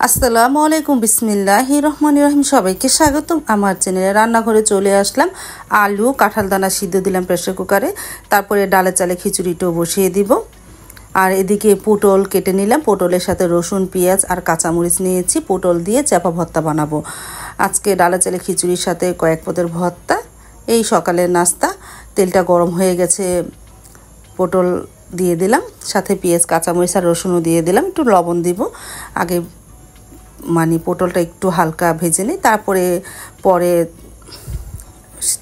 আসসালামু আলাইকুম বিসমিল্লাহির রহমানির রহিম। সবাইকে স্বাগতম আমার চ্যানেলে। রান্নাঘরে চলে আসলাম। আলু কাঁঠাল দানা সিদ্ধ দিলাম প্রেসার কুকারে, তারপরে ডালে চালে খিচুড়িটাও বসিয়ে দিব। আর এদিকে পটল কেটে নিলাম, পটলের সাথে রসুন পেঁয়াজ আর কাঁচামরিচ নিয়েছি। পটল দিয়ে চাপা ভর্তা বানাবো আজকে। ডালে চালে খিচুড়ির সাথে কয়েক পদের ভর্তা, এই সকালের নাস্তা। তেলটা গরম হয়ে গেছে, পটল দিয়ে দিলাম, সাথে পেঁয়াজ কাঁচামরিচ আর রসুনও দিয়ে দিলাম। একটু লবণ দিব আগে, পটলটা একটু হালকা ভেজে নিই, তারপরে পরে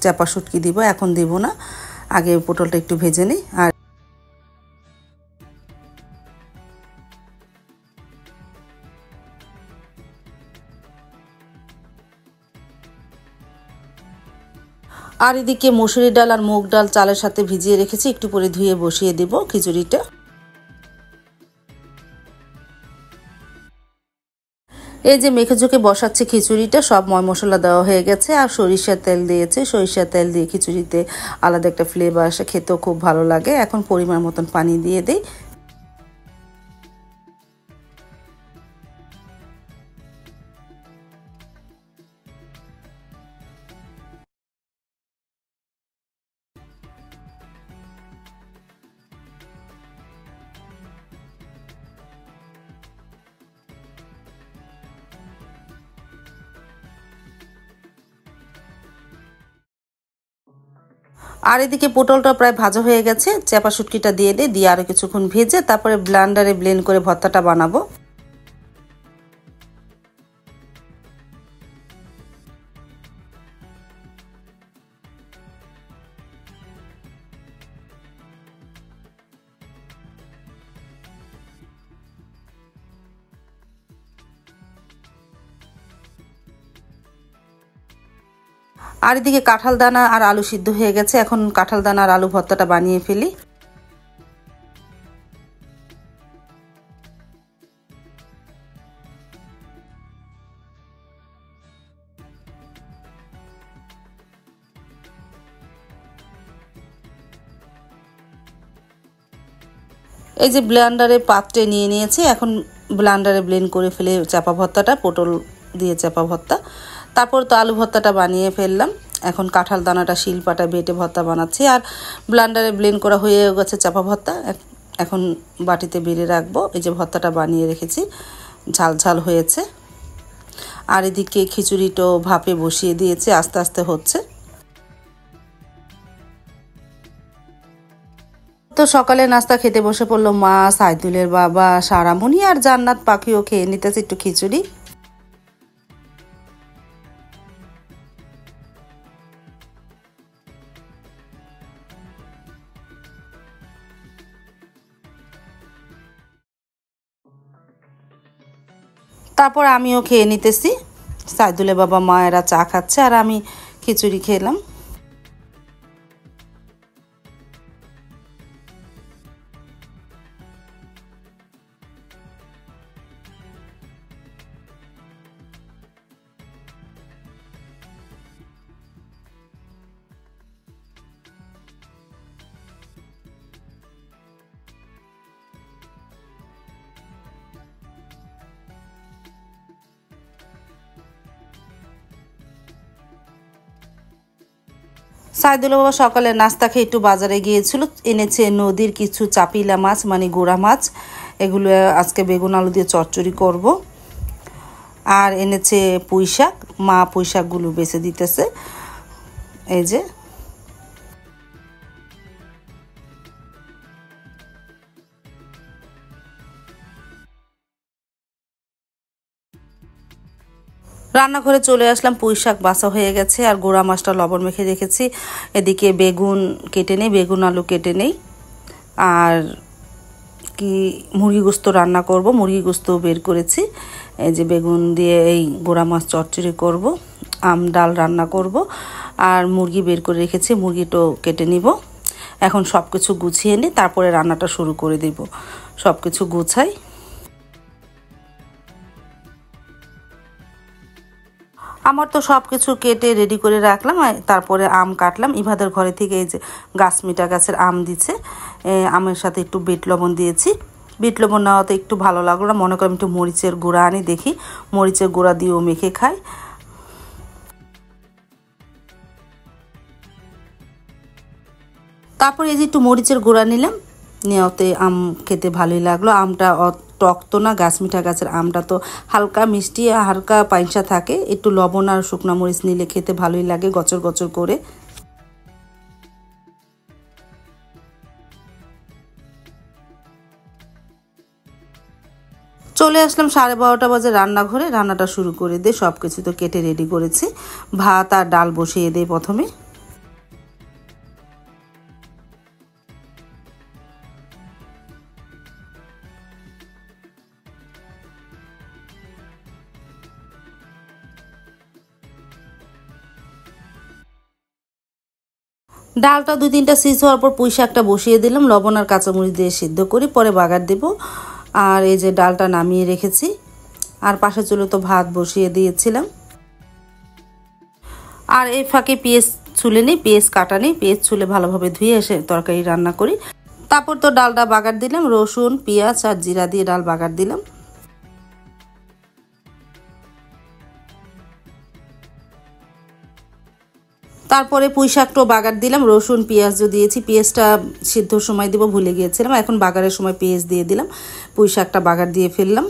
চাপা শুটকি দিব। এখন দিব না, আগে পটলটা একটু ভেজে নিই। আর এদিকে মসুরি ডাল আর মুগ ডাল চালের সাথে ভিজিয়ে রেখেছি, একটু পরে ধুয়ে বসিয়ে দেব খিচুড়িটা। এই যে মেখে ঝুঁকে বসাচ্ছে খিচুড়িটা, সব ময় মশলা দেওয়া হয়ে গেছে আর সরিষার তেল দিয়েছে। সরিষার তেল দিয়ে খিচুড়িতে আলাদা একটা ফ্লেভার আসে, খেতেও খুব ভালো লাগে। এখন পরিমাণ মতন পানি দিয়ে দিই। আর এদিকে পটলটা প্রায় ভাজা হয়ে গেছে, চাপা শুটকিটা দিয়ে দিয়ে আরও কিছুক্ষণ ভেজে তারপরে ব্লেন্ডারে ব্লেন্ড করে ভর্তাটা বানাবো। আর এদিকে কাঁঠাল দানা আর আলু সিদ্ধ হয়ে গেছে, এখন কাঁঠাল দানা আর আলু ভর্তাটা বানিয়ে ফেলি। এই যে ব্লেন্ডারে পাত্রে নিয়ে নিয়েছি, এখন ব্লেন্ডারে ব্লেন্ড করে ফেলে চাপা ভর্তাটা, পটল দিয়ে চাপা ভর্তা। তারপর তো আলু ভর্তাটা বানিয়ে ফেললাম। এখন কাঁঠাল দানাটা শিলপাটা বেটে ভর্তা বানাচ্ছি। আর ব্লেন্ডারে ব্লেন্ড করা হয়ে গেছে চাপা ভর্তা, এখন বাটিতে বেড়ে রাখবো। এই যে ভর্তাটা বানিয়ে রেখেছি, ঝাল ঝাল হয়েছে। আর এদিকে খিচুড়িটাও ভাপে বসিয়ে দিয়েছে, আস্তে আস্তে হচ্ছে। তো সকালে নাস্তা খেতে বসে পড়লো মা, সাইদুলের বাবা, সারামণি আর জান্নাত পাখিও খেয়ে নিতেছে একটু খিচুড়ি। তারপর আমিও খেয়ে নিতেছি। সাইদুলের বাবা মা এরা চা খাচ্ছে আর আমি খিচুড়ি খেলাম। সাইদুল বাবা সকালে নাস্তা খেয়ে একটু বাজারে গিয়েছিল, এনেছে নদীর কিছু চাপিলা মাছ, গোড়া মাছ। এগুলো আজকে বেগুন আলু দিয়ে চচ্চড়ি করব। আর এনেছে পুঁই শাক, মা পুঁই শাকগুলো বেছে দিতেছে। এই যে রান্নাঘরে চলে আসলাম, পুঁই শাক বাছা হয়ে গেছে আর গোড়া মাছটা লবণ মেখে রেখেছি। এদিকে বেগুন কেটে নেই, বেগুন আলু কেটে নেই। আর কি মুরগি গোস্ত রান্না করব, মুরগি গোস্ত বের করেছি। এই যে বেগুন দিয়ে এই গোড়া মাছ চচ্চড়ি করব, আম ডাল রান্না করব। আর মুরগি বের করে রেখেছি, মুরগিটাও কেটে নিব। এখন সব কিছু গুছিয়ে নিই, তারপরে রান্নাটা শুরু করে দেব। সব কিছু গুছাই। আমার তো সব কিছু কেটে রেডি করে রাখলাম, তারপরে আম কাটলাম। ইভাদের ঘরে থেকে এই যে গাছমিটা গাছের আম দিচ্ছে, আমের সাথে একটু বিট লবণ দিয়েছি। বিট লবণ নেওয়াতে একটু ভালো লাগলো না, মনে করি একটু মরিচের গুঁড়া আনি, দেখি মরিচের গুঁড়া দিয়েও মেখে খাই। তারপর এই যে একটু মরিচের গুঁড়া নিলাম, নেওয়াতে আম খেতে ভালোই লাগলো। আমটা টক তো না, গাছ মিঠা গাছের আমটা তো হালকা মিষ্টি হালকা পাইনসা থাকে, একটু লবণ আর শুকনো মরিচ নিলে খেতে ভালোই লাগে গচর গচর করে। চলে আসলাম 12:30 বাজে রান্নাঘরে, রান্নাটা শুরু করে দিয়ে সব কিছু তো কেটে রেডি করেছি। ভাত আর ডাল বসিয়ে দিই প্রথমে। ডালটা 2-3টা সিজ হওয়ার পর পুঁই শাকটা বসিয়ে দিলাম, লবণ আর কাঁচামরিচ দিয়ে সিদ্ধ করি, পরে বাগার দেব। আর এই যে ডালটা নামিয়ে রেখেছি, আর পাশে চুলো তো ভাত বসিয়ে দিয়েছিলাম। আর এই ফাঁকে পেঁয়াজ ছুলে নিই, পেঁয়াজ কাটা নিই, পেঁয়াজ ছুলে ভালোভাবে ধুয়ে এসে তরকারি রান্না করি। তারপর তো ডালটা বাগার দিলাম, রসুন পেঁয়াজ আর জিরা দিয়ে ডাল বাগার দিলাম। তারপরে পুঁই শাকটাও বাগার দিলাম, রসুন পেঁয়াজও দিয়েছি, পেঁয়াজটা সিদ্ধর সময় দিব ভুলে গিয়েছিলাম, এখন বাগারের সময় পেঁয়াজ দিয়ে দিলাম, পুঁই শাকটা বাগার দিয়ে ফেললাম।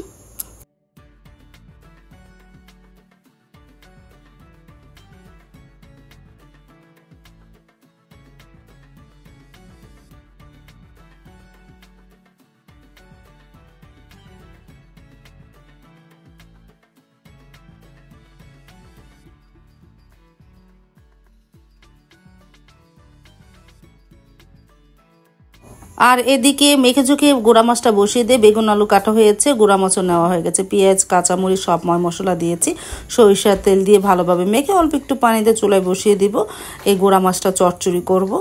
আর এদিকে মেখে ঝুঁকে গুঁড়া মাছটা বসিয়ে দিয়ে বেগুন আলু কাটা হয়েছে, গুঁড়া মাছও নেওয়া হয়ে গেছে, পেঁয়াজ কাঁচামরিচ সব ময় মশলা দিয়েছি, সরিষার তেল দিয়ে ভালোভাবে মেখে অল্প একটু পানি দিয়ে চুলায় বসিয়ে দিব। এই গুঁড়া মাছটা চচ্চড়ি করব।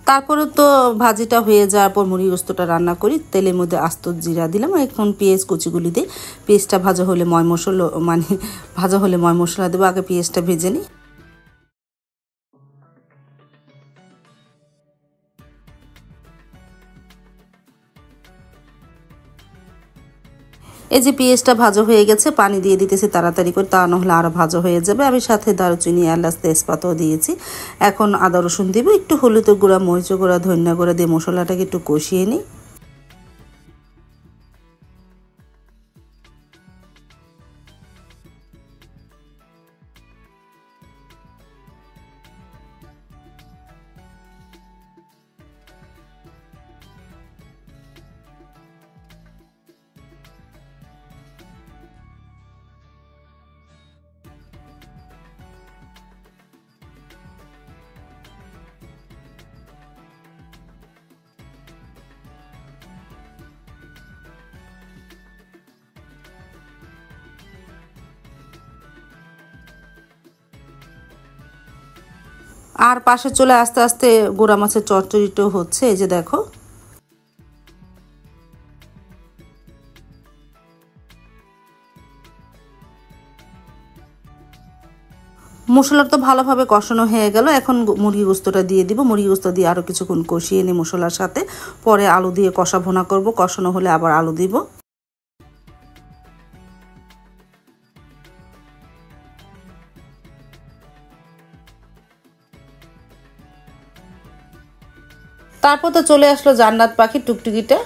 তারপরে তো ভাজিটা হয়ে যাওয়ার পর মুড়ি গোস্তটা রান্না করি, তেলের মধ্যে আস্ত জিরা দিলাম, এখন পেঁয়াজ কুচিগুলি দিই। পেঁয়াজটা ভাজা হলে ময় মশলা ভাজা হলে ময় মশলা দেবো, আগে পেঁয়াজটা ভেজে নিই। এই যে পেঁয়াজটা ভাজা হয়ে গেছে, পানি দিয়ে দিতেছি তাড়াতাড়ি করে, তা নাহলে আরও ভাজা হয়ে যাবে। আমি সাথে দারুচিনি এলাচ তেজপাতাও দিয়েছি। এখন আদা রসুন দিব, একটু হলুদের গুঁড়া মরিচের গুঁড়া ধনিয়া গুঁড়া দিয়ে মশলাটাকে একটু কষিয়ে নিই। আর পাশে চলে আস্তে আস্তে গুঁড়া মাছের চচ্চড়িটাও হচ্ছে, এই যে দেখো। মশলা তো ভালোভাবে কষানো হয়ে গেল, এখন মুরগি গোস্তটা দিয়ে দিব। মুরগি গোস্ত দিয়ে আরও কিছুক্ষণ কষিয়ে নিই মশলার সাথে, পরে আলু দিয়ে কষা ভুনা করব, কষানো হলে আবার আলু দিব। তারপর তো চলে আসলো জান্নাত পাখি টুকটুকিটা,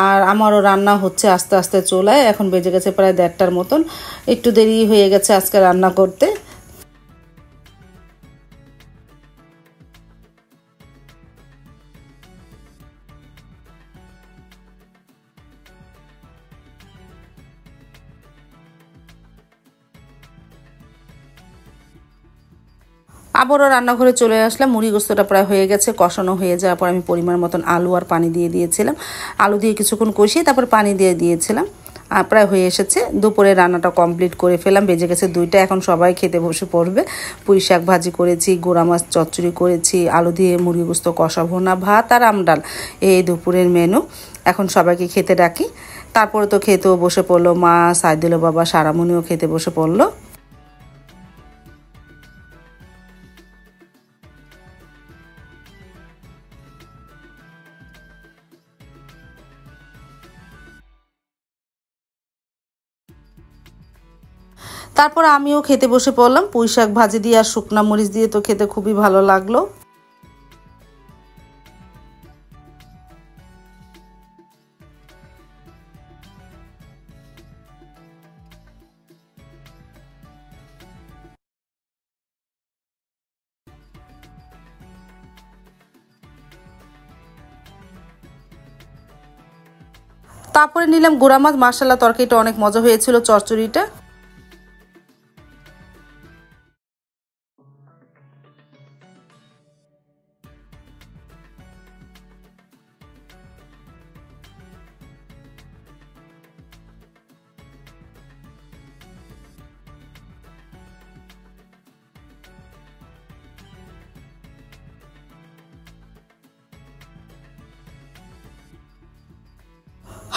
আর আমারও রান্না হচ্ছে আস্তে আস্তে চলায়, এখন বেজে গেছে প্রায় 1:30টার মতন, একটু দেরি হয়ে গেছে আজকে রান্না করতে। আবারও রান্নাঘরে চলে আসলাম। মুড়ি গোস্তটা প্রায় হয়ে গেছে, কষানো হয়ে যাওয়ার পর আমি পরিমাণ মতন আলু আর পানি দিয়ে দিয়েছিলাম। আলু দিয়ে কিছুক্ষণ কষিয়ে তারপর পানি দিয়ে দিয়েছিলাম। প্রায় হয়ে এসেছে। দুপুরে রান্নাটা কমপ্লিট করে ফেলাম, বেজে গেছে 2টা। এখন সবাই খেতে বসে পড়বে। পুঁই শাক ভাজি করেছি, গোড়া মাছ চচ্চড়ি করেছি, আলু দিয়ে মুড়ি গোস্ত, কষা ভুনা, ভাত আর আমডাল, এই দুপুরের মেনু। এখন সবাইকে খেতে ডাকি। তারপরে তো খেতেও বসে পড়লো মা, সাইদুল বাবা, সারামণিও খেতে বসে পড়লো। তারপর আমিও খেতে বসে পড়লাম। পুঁই শাক ভাজি দিয়ে আর শুকনা মরিচ দিয়ে তো খেতে খুবই ভালো লাগলো। তারপরে নিলাম গুঁড়া মাছ। মাশাআল্লাহ, তরকারিটা অনেক মজা হয়েছিল, চচ্চড়িটা।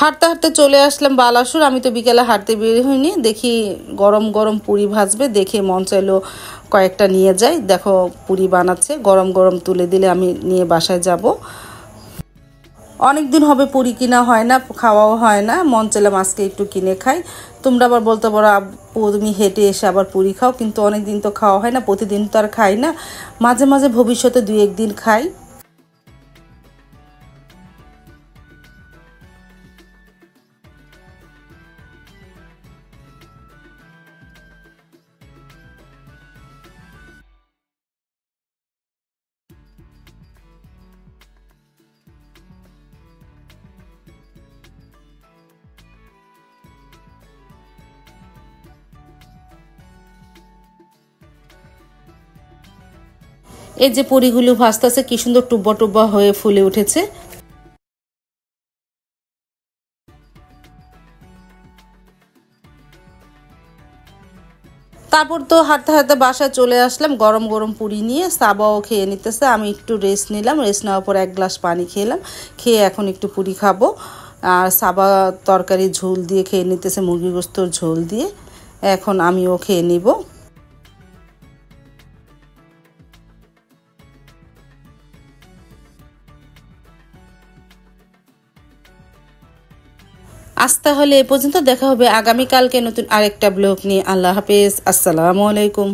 হাঁটতে হাঁটতে চলে আসলাম বালাসুর। আমি তো বিকেলে হাঁটতে বের হইনি, দেখি গরম গরম পুরি ভাজবে, দেখে মন চাইলো কয়েকটা নিয়ে যাই। দেখো পুরি বানাচ্ছে, গরম গরম তুলে দিলে আমি নিয়ে বাসায় যাব। অনেক দিন হবে পুরি কিনা হয় না, খাওয়াও হয় না। মন চাইলাম আজকে একটু কিনে খাই। তোমরা আবার বলতে পারো আপু তুমি হেঁটে এসে আবার পুরি খাও, কিন্তু অনেক দিন তো খাওয়া হয় না, প্রতিদিন তো আর খাই না। মাঝে মাঝে ভবিষ্যতে 2-1 দিন খাই। এই যে পুরিগুলো ভাজতেছে, কি সুন্দর টুব্বা টুব্বা হয়ে ফুলে উঠেছে। তারপর তো হাঁটতে হাঁটতে বাসায় চলে আসলাম। গরম গরম পুরি নিয়ে সাবাও খেয়ে নিতেছে। আমি একটু রেস্ট নিলাম, রেস্ট নেওয়ার পর 1 গ্লাস পানি খেলাম। খেয়ে এখন একটু পুরি খাবো। আর সাবা তরকারি ঝোল দিয়ে খেয়ে নিতেছে, মুরগি গোস্তর ঝোল দিয়ে। এখন আমিও খেয়ে নিব। আজ তাহলে এ পর্যন্ত, দেখা হবে আগামীকালকে নতুন আরেকটা ব্লগ নিয়ে। আল্লাহ হাফেজ, আসসালামু আলাইকুম।